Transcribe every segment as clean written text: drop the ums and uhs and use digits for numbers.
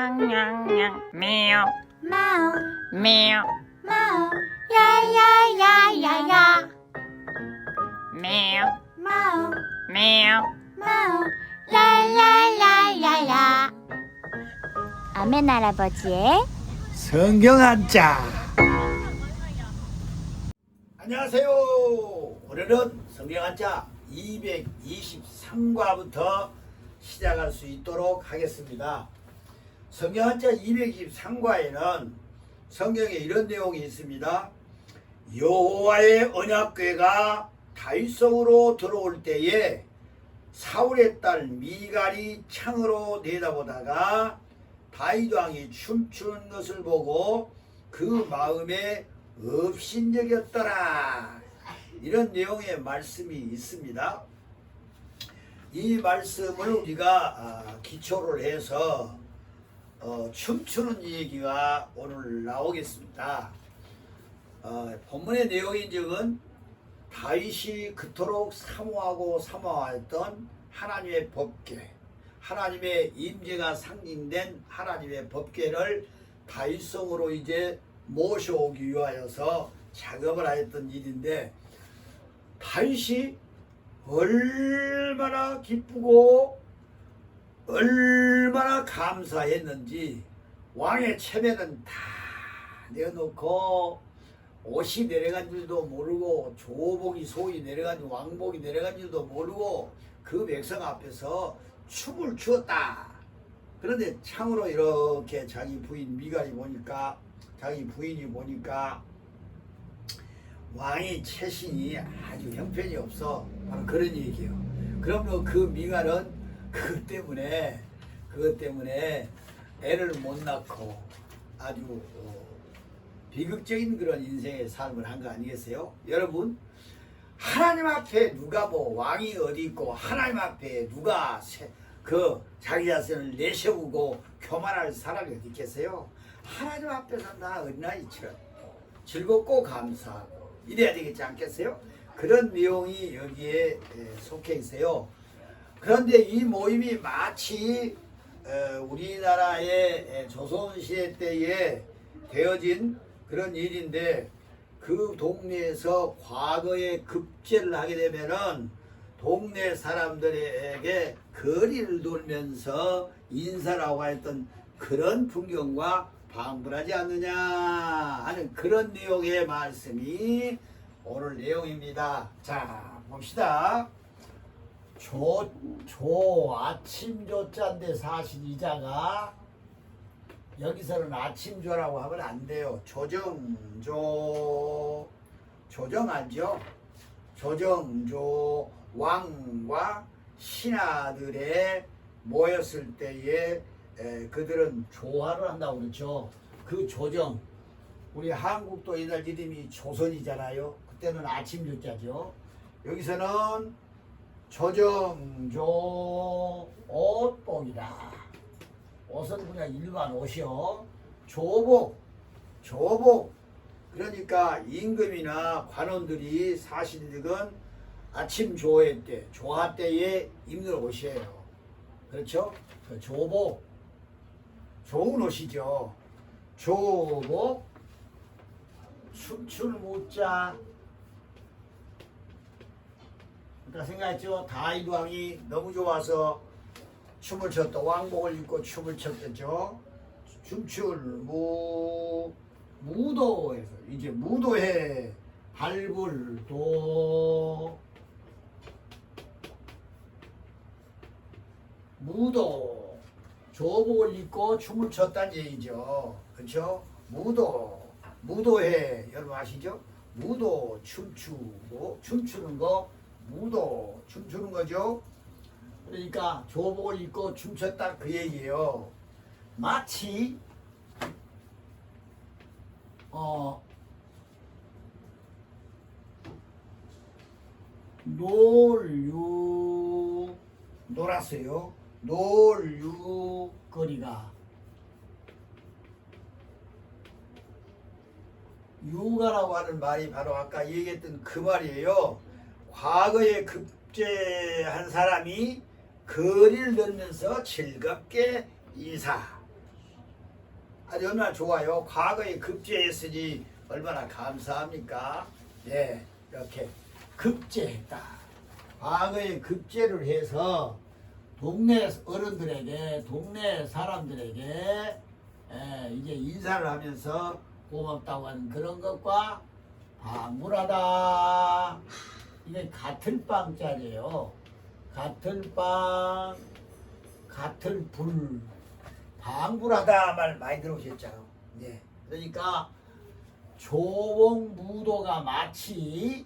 냥냥냥 메오 마오 메오 마오 야야야야야 메오 마오 메오 마오 랄랄랄랄라 아멘 할아버지의 성경 한자. 안녕하세요. 오늘은 성경 한자 223과부터 시작할 수 있도록 하겠습니다. 성경 한자 223과에는 성경에 이런 내용이 있습니다. 여호와의 언약궤가 다윗성으로 들어올 때에 사울의 딸 미갈이 창으로 내다보다가 다윗 왕이 춤추는 것을 보고 그 마음에 업신여겼더라. 이런 내용의 말씀이 있습니다. 이 말씀을 우리가 기초를 해서 춤추는 얘기가 오늘 나오겠습니다. 본문의 내용인즉은 다윗이 그토록 사모하고 사모하였던 하나님의 법궤, 하나님의 임재가 상징된 하나님의 법궤를 다윗성으로 이제 모셔오기 위하여서 작업을 하였던 일인데, 다윗이 얼마나 기쁘고 얼마나 감사했는지 왕의 체면은 다 내어놓고 옷이 내려간 줄도 모르고 조복이 소위 내려간 왕복이 내려간 줄도 모르고 그 백성 앞에서 춤을 추었다. 그런데 창으로 이렇게 자기 부인 미갈이 보니까, 자기 부인이 보니까 왕의 체신이 아주 형편이 없어. 바로 그런 얘기예요. 그러면 그 미갈은 그것 때문에 애를 못 낳고 아주 비극적인 그런 인생의 삶을 한 거 아니겠어요? 여러분, 하나님 앞에 누가 뭐 왕이 어디 있고 하나님 앞에 누가 자기 자신을 내세우고 교만할 사람이 어디 있겠어요? 하나님 앞에서 나 어린아이처럼 즐겁고 감사하고 이래야 되겠지 않겠어요? 그런 내용이 여기에 속해 있어요. 그런데 이 모임이 마치 우리나라의 조선시대 때에 되어진 그런 일인데, 그 동네에서 과거에 급제를 하게 되면은 동네 사람들에게 거리를 돌면서 인사라고 했던 그런 풍경과 방불하지 않느냐 하는 그런 내용의 말씀이 오늘 내용입니다. 자, 봅시다. 아침 조자인데 사실 이자가 여기서는 아침조라고 하면 안 돼요. 조정조, 조정 알죠? 조정조, 왕과 신하들의 모였을 때에 그들은 조화를 한다고 그러죠. 그 조정, 우리 한국도 옛날 이름이 조선이잖아요. 그때는 아침조자죠. 여기서는 조정조 옷복이다. 옷은 그냥 일반 옷이요. 조복. 그러니까 임금이나 관원들이 사실은 아침 조회 때, 조화 때에 입는 옷이에요. 그렇죠? 그 조복. 좋은 옷이죠. 조복. 춤추는 무자. 그러니까 생각했죠. 다윗 왕이 너무 좋아서 춤을 췄다. 왕복을 입고 춤을 췄겠죠. 춤출 무도에서 이제 무도회 발불도 무도 조복을 입고 춤을 췄다는 얘기죠. 그렇죠? 무도회 여러분 아시죠? 무도 춤추고 춤추는 거 무도 춤추는 거죠. 그러니까 조복을 입고 춤췄다 그 얘기예요. 마치 놀았어요. 놀유거리가 유가라고 하는 말이 바로 아까 얘기했던 그 말이에요. 과거에 급제한 사람이 거리를 돌면서 즐겁게 인사. 아주 얼마나 좋아요. 과거에 급제했으니 얼마나 감사합니까? 네, 이렇게 급제했다. 과거에 급제를 해서 동네 어른들에게, 동네 사람들에게 이제 인사를 하면서 고맙다고 하는 그런 것과 방문하다. 이게 같은 빵자리예요. 같은 빵, 같은 불. 방불하다 말 많이 들어오셨죠. 네. 그러니까 조봉무도가 마치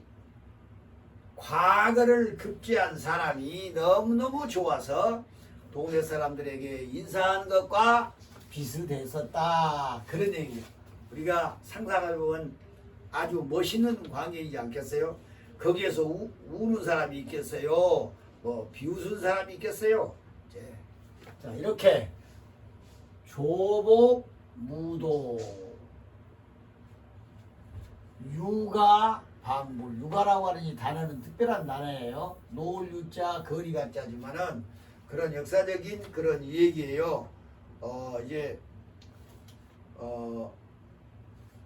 과거를 급제한 사람이 너무너무 좋아서 동네 사람들에게 인사한 것과 비슷했었다. 그런 얘기예요. 우리가 상상해보면 아주 멋있는 광경이지 않겠어요? 거기에서 우는 사람이 있겠어요? 뭐 비웃은 사람이 있겠어요? 자, 이렇게 조복, 무도, 유가, 방불. 유가라고 하는 이 단어는 특별한 단어예요. 노을 유자, 거리가 자지만은 그런 역사적인 그런 얘기예요. 이제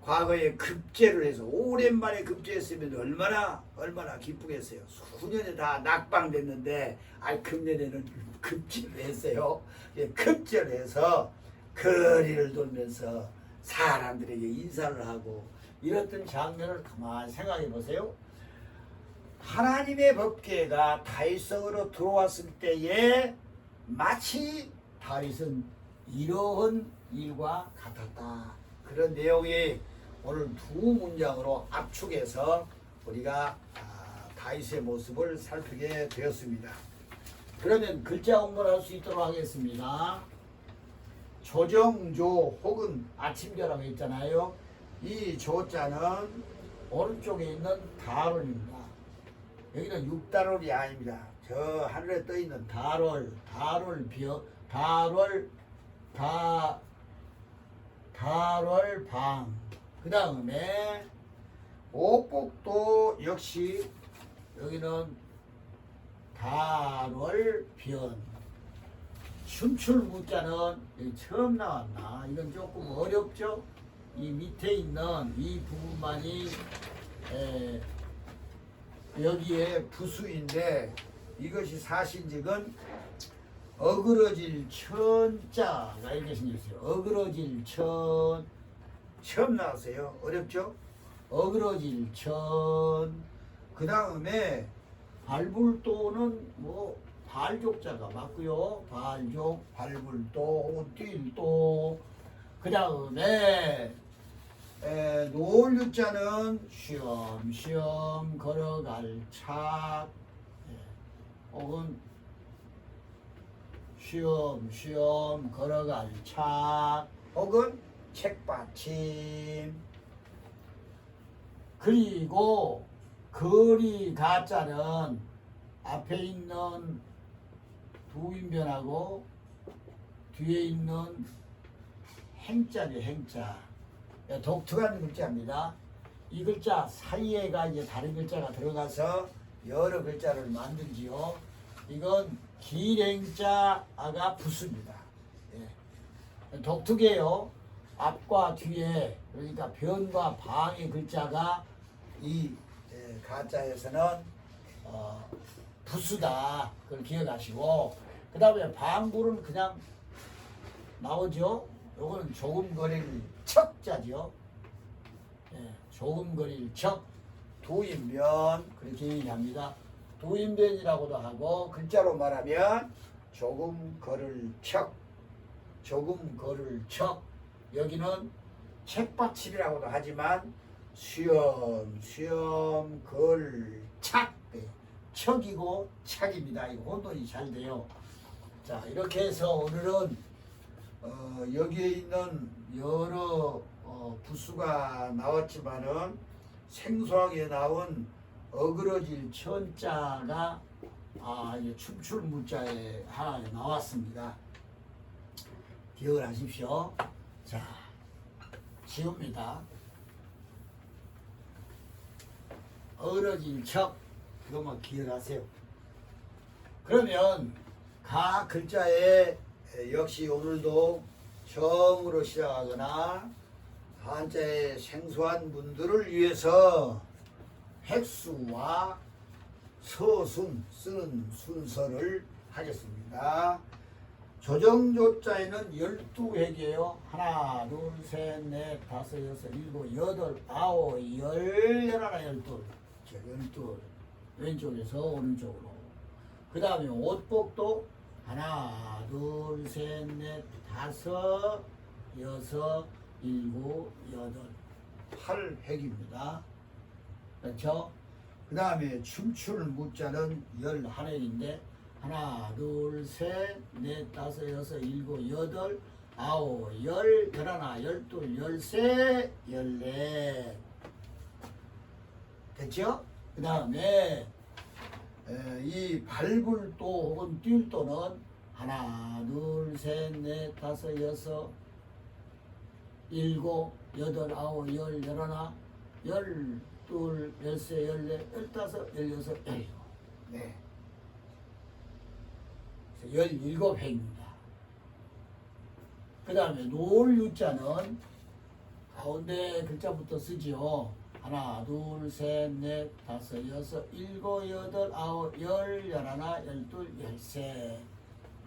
과거에 급제를 해서 오랜만에 급제했으면 얼마나 기쁘겠어요. 수년에 다 낙방됐는데 금년에는 급제를 했어요. 급제를 해서 거리를 돌면서 사람들에게 인사를 하고 이랬던 장면을 가만히 생각해 보세요. 하나님의 법궤가 다윗성으로 들어왔을 때에 마치 다윗은 이러한 일과 같았다. 그런 내용이 오늘 두 문장으로 압축해서 우리가 다윗의 모습을 살피게 되었습니다. 그러면 글자 공부를 할 수 있도록 하겠습니다. 조정조 혹은 아침조라고 했잖아요. 이 조자는 오른쪽에 있는 달월입니다. 여기는 육달월이 아닙니다. 저 하늘에 떠 있는 달월, 달월방. 그 다음에 오복도 역시 여기는 달월변. 춤출무자는 여기 처음 나왔나? 이건 조금 어렵죠? 이 밑에 있는 이 부분만이 여기에 부수인데 이것이 사실직은 어그러질 천자가 이렇게 생겼어요. 어그러질 천. 처음 나왔어요. 어렵죠? 어그러질 천. 그 다음에 발불도는 뭐 발족자가 맞고요. 발족, 발불도, 뛸도. 그 다음에 노을유자는 쉬엄쉬엄 걸어갈 착, 혹은 쉬엄쉬엄 걸어갈 착, 혹은 책받침. 그리고 거리 가자는 앞에 있는 두인변하고 뒤에 있는 행자죠. 행자. 독특한 글자입니다. 이 글자 사이에가 이제 다른 글자가 들어가서 여러 글자를 만들지요. 이건 길행자가 부수입니다. 독특해요. 앞과 뒤에, 그러니까 변과 방의 글자가 이 가짜에서는 부수다. 그걸 기억하시고, 그 다음에 방불은 그냥 나오죠. 요거는 조금 거릴 척자죠. 조금 거릴 척, 도인변, 그렇게 얘기합니다. 도인변이라고도 하고, 글자로 말하면 조금 걸을 척, 조금 걸을 척. 여기는 책받침이라고도 하지만 쉬엄쉬엄 걸 착, 척이고 착입니다. 이거 혼돈이 잘 돼요. 자, 이렇게 해서 오늘은 여기에 있는 여러 부수가 나왔지만은 생소하게 나온 어그러질 천자가 이제 춤출 문자에 하나 나왔습니다. 기억을 하십시오. 자, 지웁니다. 어그러질 척, 이것만 기억하세요. 그러면 각 글자에 역시 오늘도 처음으로 시작하거나 한자의 생소한 분들을 위해서 획수와 서순 쓰는 순서를 하겠습니다. 조정조자에는 12획이에요. 하나, 둘, 셋, 넷, 다섯, 여섯, 일곱, 여덟, 아홉, 열, 열하나, 열둘. 자, 열둘. 왼쪽에서 오른쪽으로. 그 다음에 옷복도 하나, 둘, 셋, 넷, 다섯, 여섯, 일곱, 여덟, 8획입니다. 그렇죠? 그 다음에 춤출 무자는 11획인데 하나, 둘, 셋, 넷, 다섯, 여섯, 일곱, 여덟, 아홉, 열, 열하나, 열둘, 열세, 열넷. 됐죠? 그 다음에 이 발불도 혹은 띨도는 하나, 둘, 셋, 넷, 다섯, 여섯, 일곱, 여덟, 아홉, 열, 열하나, 열둘, 열세, 열넷, 열다섯, 열여섯, 열일곱. 네. 17획입니다. 그 다음에 놓을 유자는 가운데 글자부터 쓰지요. 하나, 둘, 셋, 넷, 다섯, 여섯, 일곱, 여덟, 아홉, 열, 열하나, 열둘, 열세.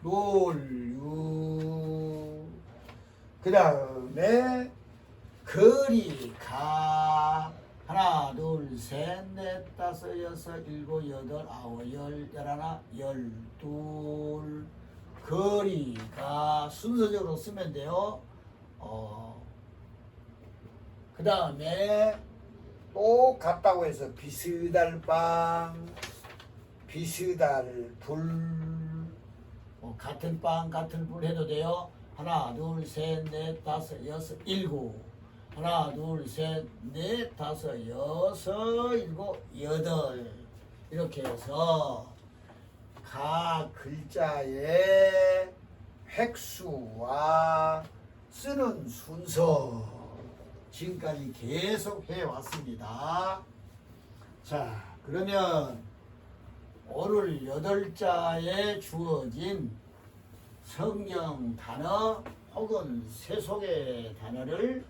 놓을 유. 그 다음에 거리 가. 하나, 둘, 셋, 넷, 다섯, 여섯, 일곱, 여덟, 아홉, 열, 열하나, 열둘. 거리가 순서적으로 쓰면 돼요. 그 다음에 또 같다고 해서 비스달 빵, 비스달 불, 같은 빵, 같은 불 해도 돼요. 하나, 둘, 셋, 넷, 다섯, 여섯, 일곱. 하나, 둘, 셋, 넷, 다섯, 여섯, 일곱, 여덟. 이렇게 해서 각 글자의 획수와 쓰는 순서 지금까지 계속 해왔습니다. 자, 그러면 오늘 8자에 주어진 성경 단어 혹은 세속의 단어를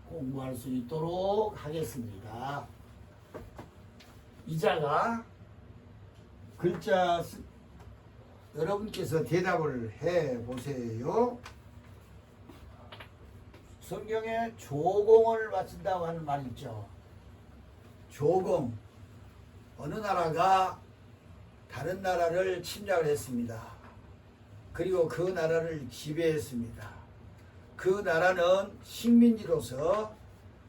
공부할 수 있도록 하겠습니다. 이자가 글자 여러분께서 대답을 해 보세요. 성경에 조공을 바친다고 하는 말 있죠. 조공. 어느 나라가 다른 나라를 침략을 했습니다. 그리고 그 나라를 지배했습니다. 그 나라는 식민지로서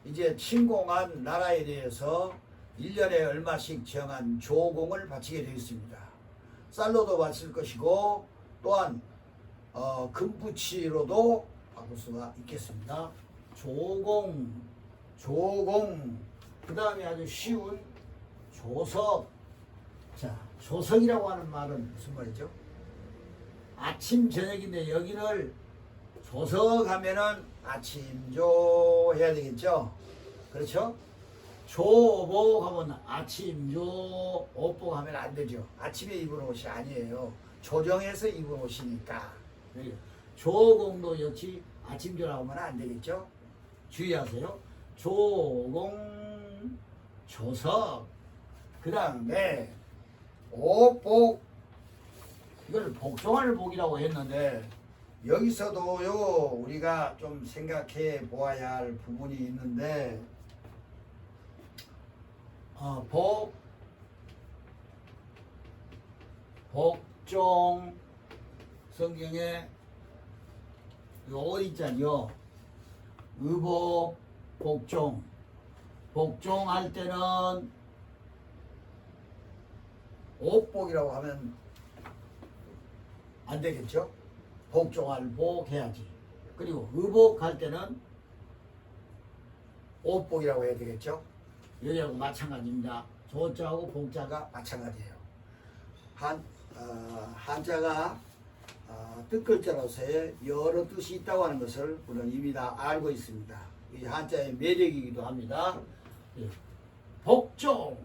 이제 침공한 나라에 대해서 1년에 얼마씩 정한 조공을 바치게 되어 있습니다. 쌀로도 바칠 것이고 또한 금부치로도 바꿀 수가 있겠습니다. 조공, 그 다음에 아주 쉬운 조석. 자, 조석이라고 하는 말은 무슨 말이죠? 아침 저녁인데 여기를 조석하면은 아침조 해야 되겠죠? 그렇죠? 조복하면 아침조, 옷복하면 안 되죠. 아침에 입은 옷이 아니에요. 조정해서 입은 옷이니까. 조공도 역시 아침조라고 하면 안 되겠죠? 주의하세요. 조공, 조석. 그 다음에 옷복. 이걸 복종할 복이라고 했는데 여기서도요 우리가 좀 생각해 보아야 할 부분이 있는데 복종 성경에 요 어디자요 의복 복종 복종할 때는 옷복이라고 하면 안 되겠죠? 복종할 복 해야지. 그리고 의복할 때는 옷복이라고 해야 되겠죠? 여기하고 마찬가지입니다. 조자하고 복자가 마찬가지예요. 한자가 뜻글자로서의 여러 뜻이 있다고 하는 것을 우리는 이미 다 알고 있습니다. 이 한자의 매력이기도 합니다. 복종,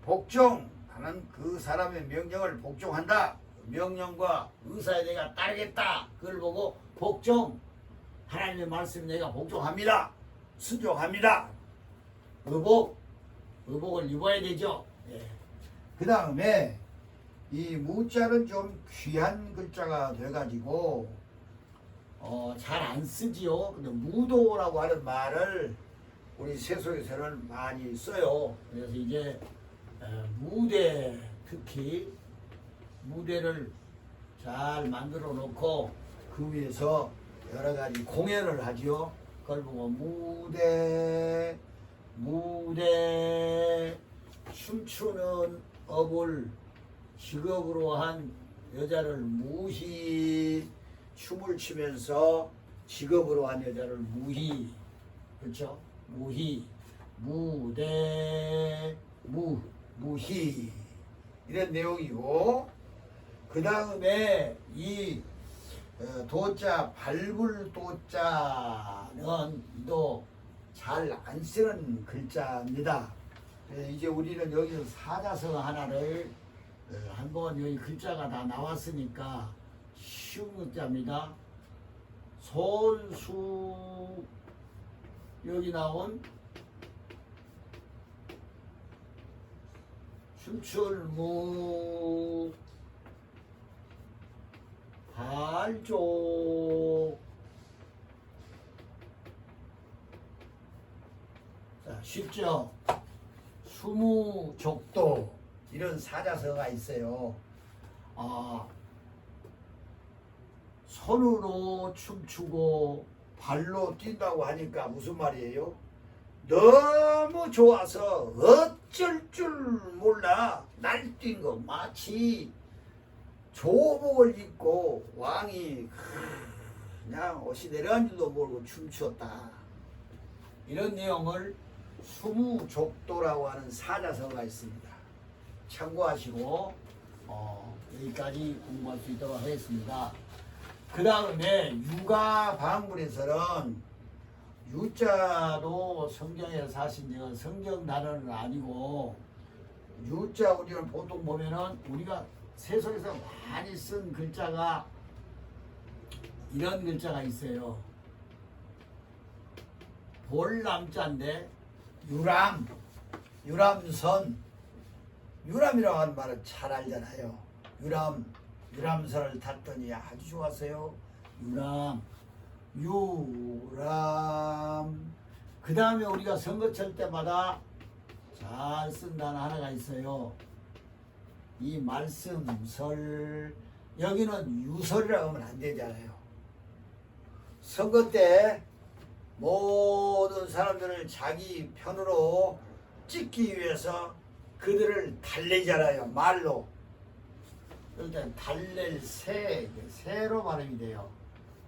복종 하는 그 사람의 명령을 복종한다. 명령과 의사에 내가 따르겠다. 그걸 보고 복종. 하나님의 말씀에 내가 복종합니다. 순종합니다. 의복을 입어야 되죠. 예. 그 다음에 이 무자는 좀 귀한 글자가 돼가지고 잘 안 쓰지요. 근데 무도라고 하는 말을 우리 세속에서는 많이 써요. 그래서 이제 무대, 특히 무대를 잘 만들어 놓고 그 위에서 여러 가지 공연을 하지요. 그걸 보고 무대 춤추는 업을 직업으로 한 여자를 무희, 춤을 추면서 직업으로 한 여자를 무희, 그렇죠? 무희, 무희 이런 내용이고, 그 다음에 이 도자, 발굴 도자는 또 잘 안 쓰는 글자입니다. 이제 우리는 여기서 사자성 하나를 한번 여기 글자가 다 나왔으니까 쉬운 글자입니다. 손수 여기 나온 춤출무 발조. 자, 쉽죠? 수무족도 이런 사자성어가 있어요. 손으로 춤추고 발로 뛴다고 하니까 무슨 말이에요? 너무 좋아서 어쩔 줄 몰라 날뛴 거 마치 조복을 입고 왕이 그냥 옷이 내려간 줄도 모르고 춤추었다. 이런 내용을 수무족도라고 하는 사자성어가 있습니다. 참고하시고 여기까지 공부할 수 있도록 하겠습니다. 그 다음에 육아방문에서는 유자도 성경에 사실 성경 단어는 아니고 유자 우리는 보통 보면은 우리가 세속에서 많이 쓴 글자가 이런 글자가 있어요. 볼남자인데 유람선, 유람이라고 하는 말은 잘 알잖아요. 유람선을 탔더니 아주 좋았어요. 유람. 그 다음에 우리가 선거 칠 때마다 잘 쓴 단어 하나가 있어요. 이 말씀설, 여기는 유설이라고 하면 안 되잖아요. 선거 때 모든 사람들을 자기 편으로 찍기 위해서 그들을 달래잖아요. 말로. 일단 달랠 새로 발음이 돼요.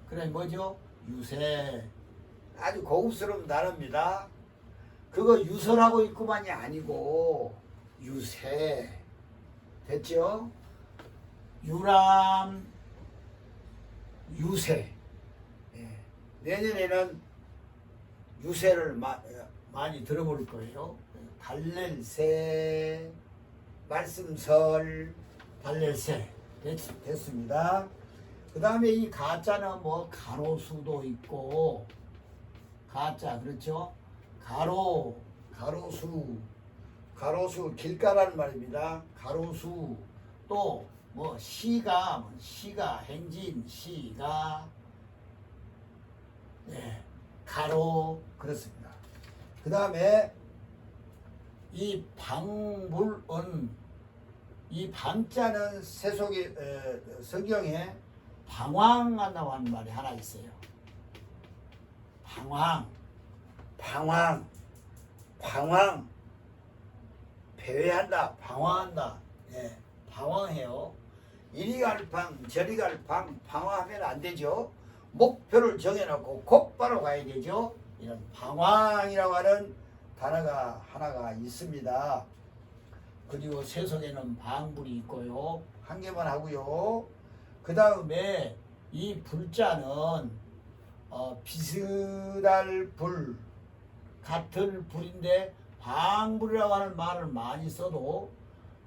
그래 뭐죠? 유새. 아주 고급스러운 단어입니다. 그거 유설하고 있구만이 아니고 유새. 됐죠? 유람, 유새. 예. 내년에는 유새를 많이 들어볼 거예요. 달랠 새, 말씀설, 달랠 새. 됐습니다. 그 다음에 이 가짜는 뭐 가로수도 있고, 가짜, 그렇죠? 가로수 길가라는 말입니다. 가로수. 또 뭐 시가 행진 시가, 네, 가로. 그렇습니다. 그 다음에 이 방불은, 이 방자는 세속의 성경에 방황한다고 하는 말이 하나 있어요. 방황, 배회한다, 방황한다. 예, 방황해요. 이리 갈 방, 저리 갈 방, 방황하면 안 되죠. 목표를 정해놓고 곧바로 가야 되죠. 이런 방황이라고 하는 단어가 하나가 있습니다. 그리고 세속에는 방불이 있고요. 한 개만 하고요. 그 다음에 이 불자는 비슷할 불, 같은 불인데 방불이라고 하는 말을 많이 써도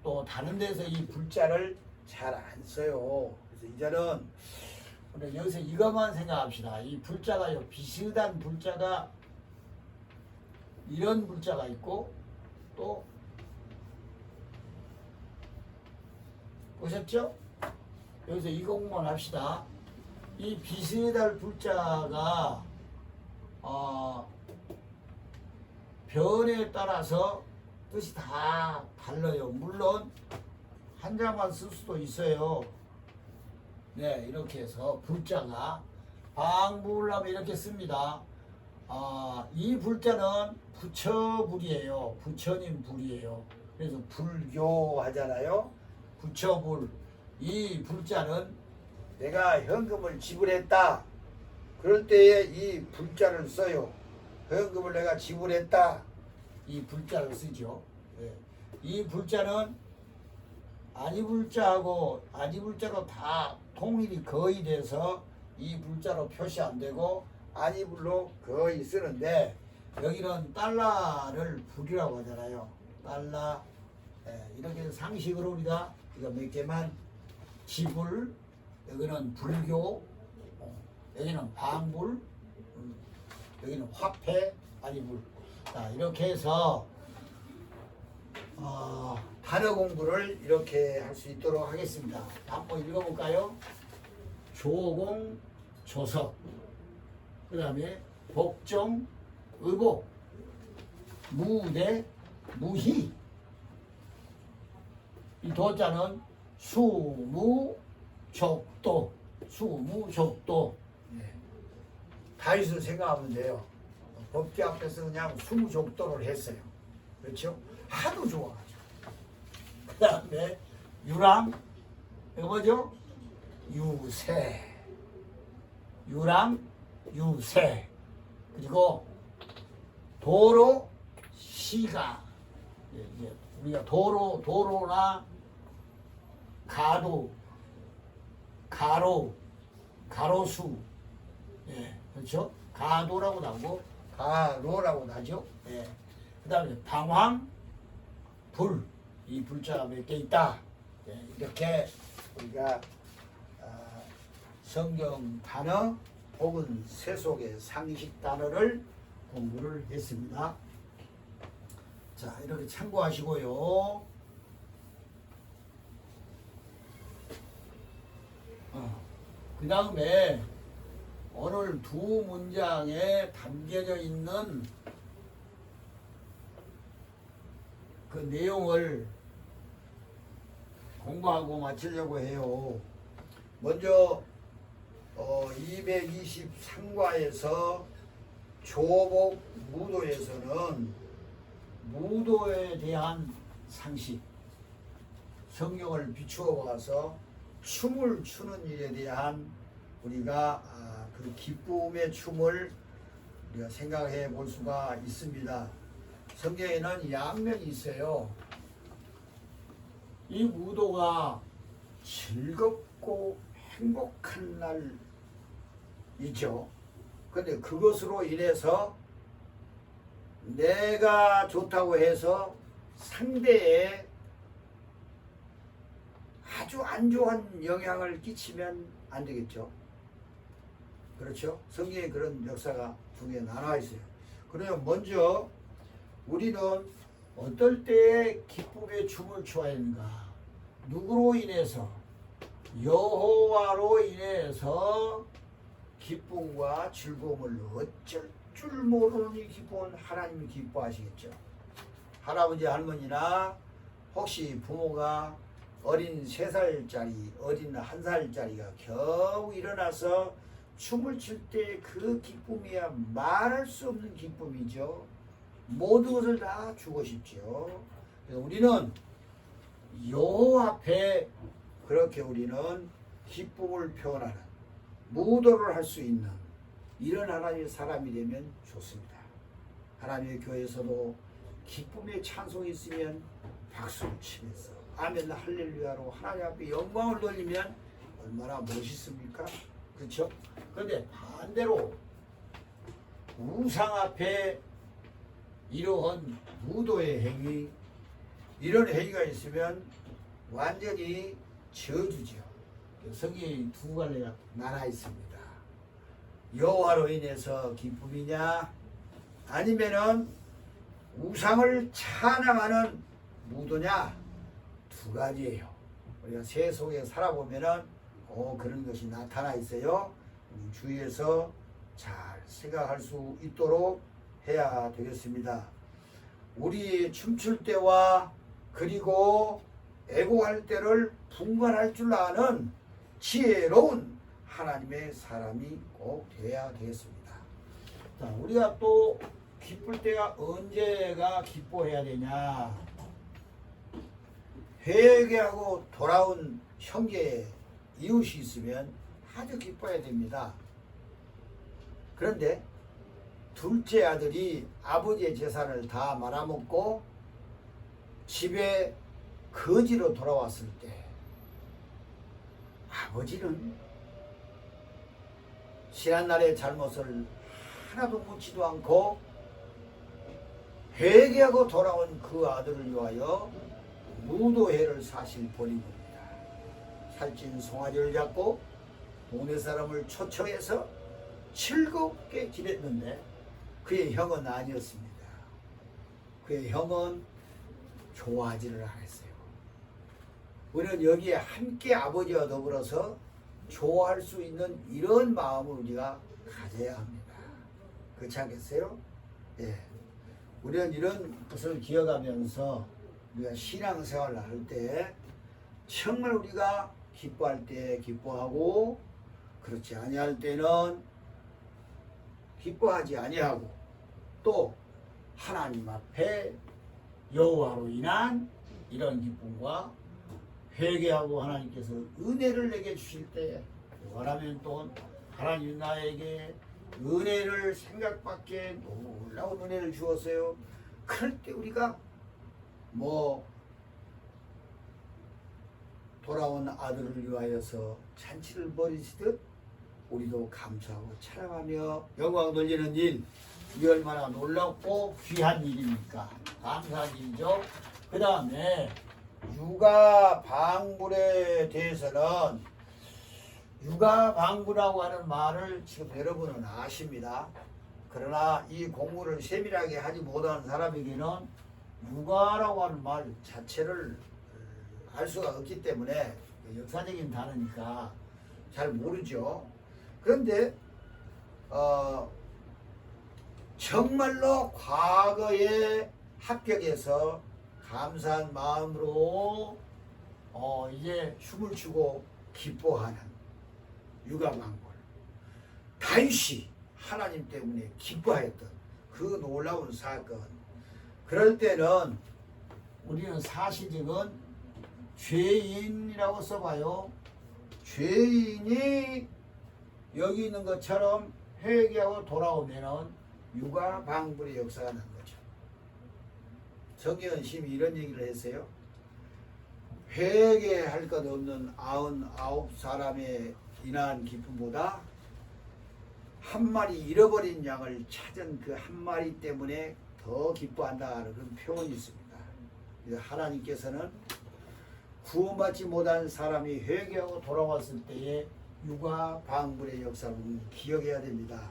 또 다른 데서 이 불자를 잘 안 써요. 그래서 이제는 우리 여기서 이것만 생각합시다. 이 불자가요, 비슷한 불자가 이런 불자가 있고 또 보셨죠? 여기서 이 공부만 합시다. 이 비슷할 불자가 변에 따라서 뜻이 다 달라요. 물론 한자만 쓸 수도 있어요. 네, 이렇게 해서 불자가 방불을 하면 이렇게 씁니다. 이 불자는 부처불이에요. 부처님 불이에요. 그래서 불교 하잖아요. 부처불. 이 불자는 내가 현금을 지불했다. 그럴 때에 이 불자를 써요. 현금을 내가 지불했다. 이 불자를 쓰죠. 네. 이 불자는 아니불자하고 아니불자로 다 통일이 거의 돼서 이 불자로 표시 안 되고 아니불로 거의 쓰는데 여기는 달러를 불이라고 하잖아요. 달러. 네. 이렇게 상식으로 우리가 이거 몇 개만 지불, 여기는 불교, 여기는 방불, 여기는 화폐, 아니불. 자, 이렇게 해서 단어 공부를 이렇게 할 수 있도록 하겠습니다. 한번 읽어볼까요? 조공, 조석, 그 다음에 복종, 의복, 무대, 무희. 이 도자는 수무족도, 수무족도. 네. 다윗을 생각하면 돼요. 법기 앞에서 그냥 수무족도를 했어요. 그렇죠? 하도 좋아가지고. 그 다음에 유랑, 이거 뭐죠? 유세. 유랑, 유세. 그리고 도로, 시가. 이제 우리가 도로나 가도, 가로, 가로수. 예, 그렇죠? 가도라고 나오고, 가로라고 나죠. 예. 그 다음에 방황, 불. 이 불자가 몇 개 있다. 예, 이렇게 우리가 성경 단어 혹은 세속의 상식 단어를 공부를 했습니다. 자, 이렇게 참고하시고요. 그 다음에 오늘 두 문장에 담겨져 있는 그 내용을 공부하고 마치려고 해요. 먼저 223과에서 조복 무도에서는 무도에 대한 상식, 성경을 비추어 봐서 춤을 추는 일에 대한 우리가 그 기쁨의 춤을 우리가 생각해 볼 수가 있습니다. 성경에는 양면이 있어요. 이 무도가 즐겁고 행복한 날이죠. 근데 그것으로 인해서 내가 좋다고 해서 상대에 아주 안 좋은 영향을 끼치면 안 되겠죠. 그렇죠? 성경에 그런 역사가 두 개 나눠 있어요. 그러면 먼저 우리는 어떨 때에 기쁨의 춤을 춰야 하는가? 누구로 인해서? 여호와로 인해서 기쁨과 즐거움을 어쩔 줄 모르는 이 기쁨은 하나님이 기뻐하시겠죠. 할아버지 할머니나 혹시 부모가 어린 3살짜리, 어린 1살짜리가 겨우 일어나서 춤을 출 때 그 기쁨이야 말할 수 없는 기쁨이죠. 모든 것을 다 주고 싶죠. 그래서 우리는 여호와 앞에 그렇게 우리는 기쁨을 표현하는 무도를 할 수 있는 이런 하나님의 사람이 되면 좋습니다. 하나님의 교회에서도 기쁨의 찬송이 있으면 박수를 치면서 아멘 할렐루야로 하나님 앞에 영광을 돌리면 얼마나 멋있습니까? 그렇죠? 그런데 반대로 우상 앞에 이러한 무도의 행위, 이런 행위가 있으면 완전히 저주죠. 성경에 두 갈래가 나눠 있습니다. 여호와로 인해서 기쁨이냐 아니면은 우상을 찬양하는 무도냐, 두 가지예요. 우리가 세속에 살아보면은 그런 것이 나타나 있어요. 주위에서 잘 생각할 수 있도록 해야 되겠습니다. 우리 춤출 때와 그리고 애고할 때를 분간할 줄 아는 지혜로운 하나님의 사람이 꼭 되어야 되겠습니다. 자, 우리가 또 기쁠 때가 언제가 기뻐해야 되냐? 회개하고 돌아온 형제 이웃이 있으면 아주 기뻐해야 됩니다. 그런데 둘째 아들이 아버지의 재산을 다 말아먹고 집에 거지로 돌아왔을 때 아버지는 지난날의 잘못을 하나도 묻지도 않고 회개하고 돌아온 그 아들을 위하여 무도회를 사실 벌인 겁니다. 살찐 송아지를 잡고 동네 사람을 초청해서 즐겁게 지냈는데 그의 형은 아니었습니다. 그의 형은 좋아하지를 않았어요. 우리는 여기에 함께 아버지와 더불어서 좋아할 수 있는 이런 마음을 우리가 가져야 합니다. 그렇지 않겠어요? 예. 우리는 이런 것을 기억하면서 우리가 신앙생활을 할 때 정말 우리가 기뻐할 때 기뻐하고 그렇지 아니할 때는 기뻐하지 아니하고 또 하나님 앞에 여호와로 인한 이런 기쁨과 회개하고 하나님께서 은혜를 내게 주실 때 원하면 또 하나님 나에게 은혜를 생각밖에 놀라운 은혜를 주었어요. 그럴 때 우리가 돌아온 아들을 위하여서 잔치를 벌이시듯 우리도 감사하고 찬양하며 영광 돌리는 일, 이 얼마나 놀랍고 귀한 일입니까? 감사한 일이죠. 그 다음에 육아 방불에 대해서는 육아 방불이라고 하는 말을 지금 여러분은 아십니다. 그러나 이 공부를 세밀하게 하지 못하는 사람에게는 육아라고 하는 말 자체를 알 수가 없기 때문에 역사적인 단어니까 잘 모르죠. 그런데 정말로 과거에 합격해서 감사한 마음으로 이제 춤을 추고 기뻐하는 육아방불, 다윗이 하나님 때문에 기뻐했던 그 놀라운 사건. 그럴 때는 우리는 사실적은 죄인이라고 써봐요. 죄인이 여기 있는 것처럼 회개하고 돌아오면은 육아방불의 역사가 난 거죠. 정의원 심이 이런 얘기를 했어요. 회개할 것 없는 99사람에 인한 기쁨보다 한 마리 잃어버린 양을 찾은 그 한 마리 때문에 더 기뻐한다는 그런 표현이 있습니다. 하나님께서는 구원받지 못한 사람이 회개하고 돌아왔을 때의 육아 방불의 역사를 기억해야 됩니다.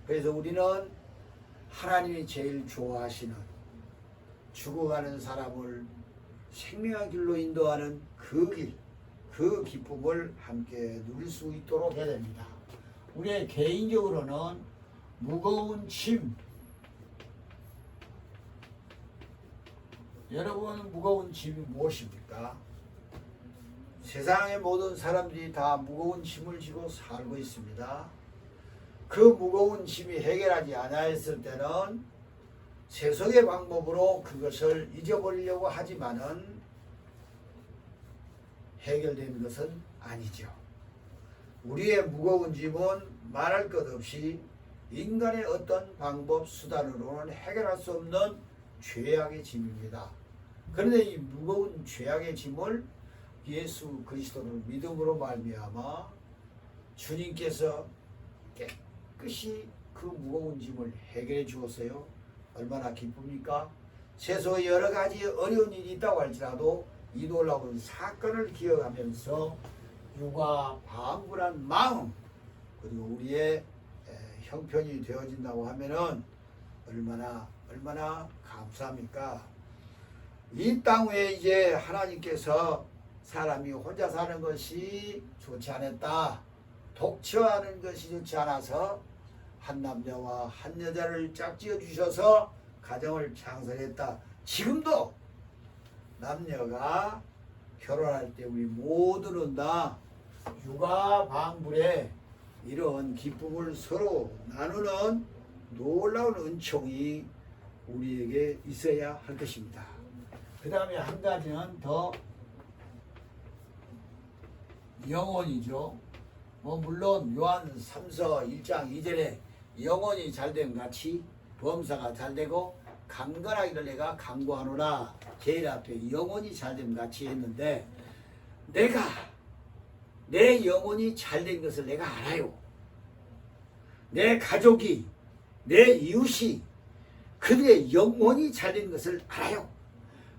그래서 우리는 하나님이 제일 좋아하시는 죽어가는 사람을 생명의 길로 인도하는 그 길, 그 기쁨을 함께 누릴 수 있도록 해야 됩니다. 우리의 개인적으로는 무거운 짐, 여러분 무거운 짐이 무엇입니까? 세상의 모든 사람들이 다 무거운 짐을 지고 살고 있습니다. 그 무거운 짐이 해결하지 않았을 때는 세속의 방법으로 그것을 잊어버리려고 하지만은 해결되는 것은 아니죠. 우리의 무거운 짐은 말할 것 없이 인간의 어떤 방법, 수단으로는 해결할 수 없는 죄악의 짐입니다. 그런데 이 무거운 죄악의 짐을 예수 그리스도를 믿음으로 말미암아 주님께서 깨끗이 그 무거운 짐을 해결해 주었어요. 얼마나 기쁩니까? 세상에 여러 가지 어려운 일이 있다고 할지라도 이 놀라운 사건을 기억하면서 육아 방불한 마음 그리고 우리의 형편이 되어진다고 하면은 얼마나 감사합니까? 이 땅 위에 이제 하나님께서 사람이 혼자 사는 것이 좋지 않았다. 독처하는 것이 좋지 않아서 한 남자와 한 여자를 짝지어 주셔서 가정을 창설했다. 지금도 남녀가 결혼할 때 우리 모두는 다 육아 방불에 이런 기쁨을 서로 나누는 놀라운 은총이 우리에게 있어야 할 것입니다. 그 다음에 한 가지는 더 영혼이죠. 물론 요한 3서 1장 2절에 영혼이 잘됨 같이 범사가 잘되고 강건하기를 내가 강구하노라. 제일 앞에 영혼이 잘됨 같이 했는데 내 영혼이 잘된 것을 내가 알아요. 내 가족이 내 이웃이 그들의 영혼이 잘된 것을 알아요.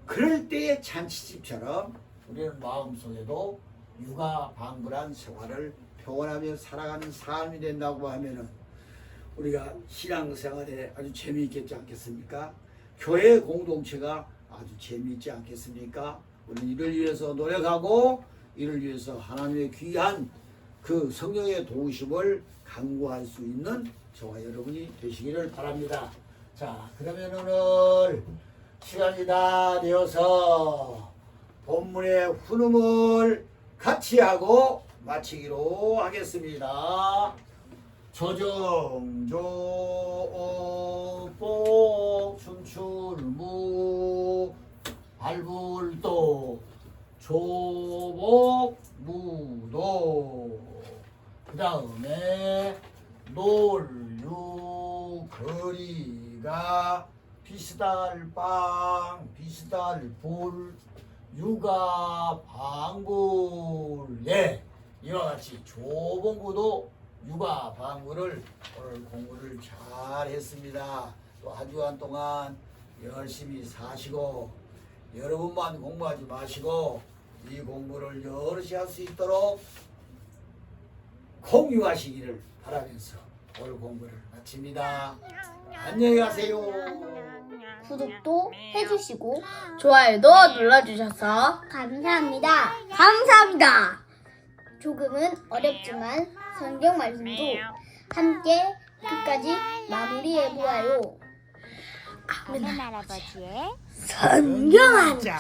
그럴 때의 잔치집처럼 우리는 마음속에도 육아 방불한 생활을 평온하며 살아가는 삶이 된다고 하면은 우리가 신앙생활에 아주 재미있겠지 않겠습니까? 교회 공동체가 아주 재미있지 않겠습니까? 우리는 이를 위해서 노력하고 이를 위해서 하나님의 귀한 그 성령의 도우심을 간구할 수 있는 저와 여러분이 되시기를 바랍니다. 자, 그러면 오늘 시간이 다 되어서 본문의 훈음을 같이 하고 마치기로 하겠습니다. 조정조복 춤출무 발불도 조복무도 그 다음에 놀유거리가 비스달빵 비스달불 육아방불 이와 같이 조봉구도 육아방불을 오늘 공부를 잘 했습니다. 또 한 주간 동안 열심히 사시고 여러분만 공부하지 마시고 이 공부를 여럿이 할 수 있도록 공유하시기를 바라면서 오늘 공부를 마칩니다. 안녕히 가세요. 구독도 해주시고 좋아요도 눌러주셔서 감사합니다. 감사합니다. 조금은 어렵지만 성경 말씀도 함께 끝까지 마무리해보아요. 아멘 할아버지의 성경한 자.